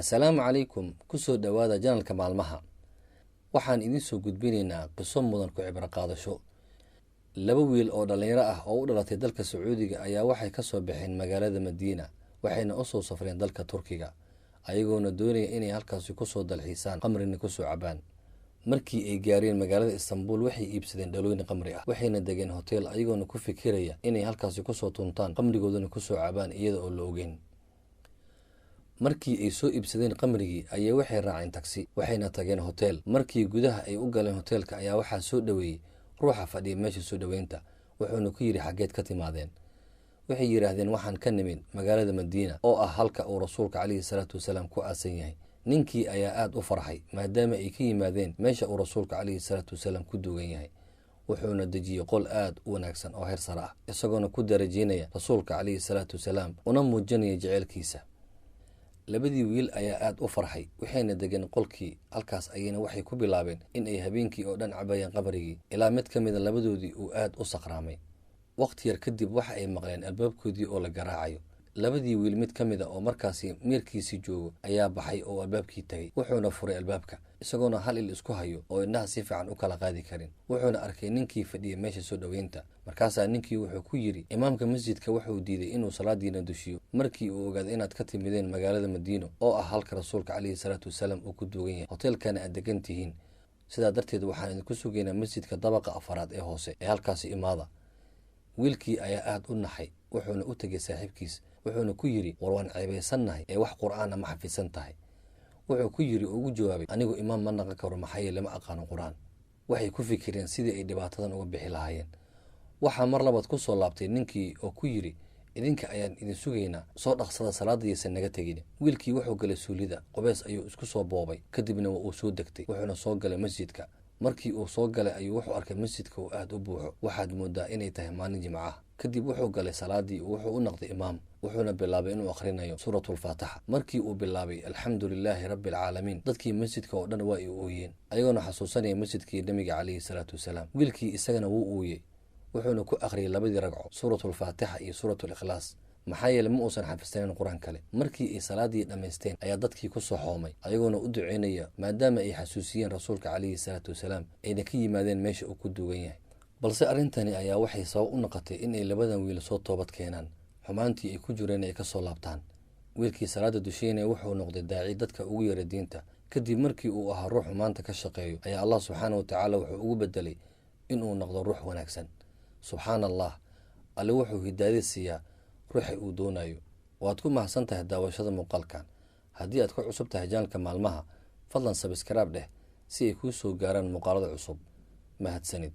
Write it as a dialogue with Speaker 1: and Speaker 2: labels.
Speaker 1: Assalaamu calaykum kusoo dhawaada janalka maalmaha. Waxaan idin soo gudbinaynaa qiso mudan ku cibro qaadasho. Laba wiil oo dhalinyaro ah oo u dhalatay dalka Sacuudiga ayaa waxay ka soo baxeen magaalada Madiina, waxayna u soo safreen dalka Turkiga, ayagoona doonaya inay halkaasi ku soo dalxiisaan, qamrina ku soo cabaan. Markii ay gaareen magaalada Istanbul, waxay iibsadeen dhalooyin qamri ah, waxayna degeen hotel ayagoona ku fikiraya inay halkaasi ku soo tuntaan, qamrigoodana ku soo cabaan iyada oo la ogeyn. Markii ay soo iibsadeen qamrigii ayaa waxay raaceen taksi, waxayna tageen hotel. Markii gudaha ay u galeen hotelka ayaa waxaa soo dhaweeyay ruuxa fadhiya meesha soo dhaweynta, wuxuuna ku yiri xageed ka timaadeen. Waxay yiraahdeen waxaan ka nimid magaalada Madiina oo ah halka uu rasuulka calayhi salaatu wasalaam ku aasan yahay. Ninkii ayaa aad u farxay maadaama ay ka yimaadeen meesha uu rasuulka calayhi salaatu wasalaam ku duugan yahay, wuxuuna dejiyay qol aad u wanaagsan oo heer sare ah, isagoona ku darajeynaya rasuulka calayhi salaatu wasalaam una muujinaya jaceylkiisa. Labadii wiil ayaa aad u farxay, waxayna degeen qolkii. Halkaas ayayna waxay ku bilaabeen in ay habeenkii oo dhan cabayaan qamrigii ilaa mid ka mid a labadoodii uu aad u saqraamay. Waqti yar kadib waxa ay maqleen albaabkoodii oo la garaacayo. Labadii wiil mid ka mid a oo markaasi meerkiisii joogo ayaa baxay oo albaabkii tagay, wuxuuna furay albaabka isagoona hal il isku hayo oo indhaha si fiican u kala qaadi karin. Wuxuuna arkay ninkii fadhiya meesha soo dhaweynta. Markaasaa ninkii wuxuu ku yiri imaamka masjidka wuxuu diiday inuu salaadiina dushiyo markii uu ogaaday inaad ka timideen magaalada Madiino oo ah halka rasuulka calayhi salaatu wasalaam uu ku duugan yahay, hotelkana aad degan tihiin. Sidaa darteed waxaan idinku sugaynaa masjidka dabaqa afaraad ee hoose ee halkaasi imaada. Wiilkii ayaa aad u naxay, wuxuuna u tegay saaxiibkiis, wuxuuna ku yiri war waan ceebaysannahay ee wax qur'aan ma xafisan tahay. Wuxuu ku yiri ugu jawaabay anigu imaam ma naqan karo maxaa yeelay ma aqaano qur'aan. Waxay ku fikireen sidii ay dhibaatadan uga bixi lahaayeen. Waxaa mar labaad ku soo laabtay ninkii oo ku yiri idinka ayaan idin sugaynaa, soo dhaqsada salaadaysan naga tegin. Wiilkii wuxuu galay suulida, qubeys ayuu isku soo boobay, kadibna uu soo degtay, wuxuuna soo galay masjidka. Markii uu soo galay ayuu wuxuu arkay masjidka oo aad u buuxo, waxaad moodaa inay tahay maalin jimco ah. Kadib wuxuu galay salaadii, wuxuu u noqday imaam, wuxuuna bilaabay inuu akhrinayo suuratul faatixa. Markii uu bilaabay alxamdulilaahi rabbil caalamiin, dadkii masjidka oo dhan waa ay ooyeen, ayagoona xasuusanaya masjidkii nabiga calayhi salaatu wasalaam. Wiilkii isagana wuu ooyey, wuxuuna ku akhriyay labadii ragco suuratul faatixa iyo suuratul ikhlaas, maxaa yeelay ma uusan xafisanin qur'aan kale. Markii ay salaadii dhammaysteen ayaa dadkii ku soo xoomay, ayagoona u duceynaya maadaama ay xasuusiyeen rasuulka calayhi salaatu wasalaam ayna ka yimaadeen meesha uu ku duugan yahay. Balse arrintani ayaa waxay sabab u noqotay in ay labadan wiil soo toobad keenaan, xumaantii ay ku jireen ay ka soo laabtaan. Wiilkii salaada dusheynaya wuxuu noqday daaci dadka ugu yeera diinta. Kadib markii uu ahaa ruux xumaanta ka shaqeeyo ayaa Allah subxaana wa tacaala wuxuu ugu bedelay inuu noqdo ruux wanaagsan. Subxaan allah, alle wuxuu hidaayad siiyaa ruuxa uu doonayo. Waad ku mahadsan tahay daawashada muuqaalkan. Haddii aad ku cusub tahay janalka maalmaha, fadlan subscribe dheh si ay kuu soo gaaraan muuqaalada cusub. Mahadsanid.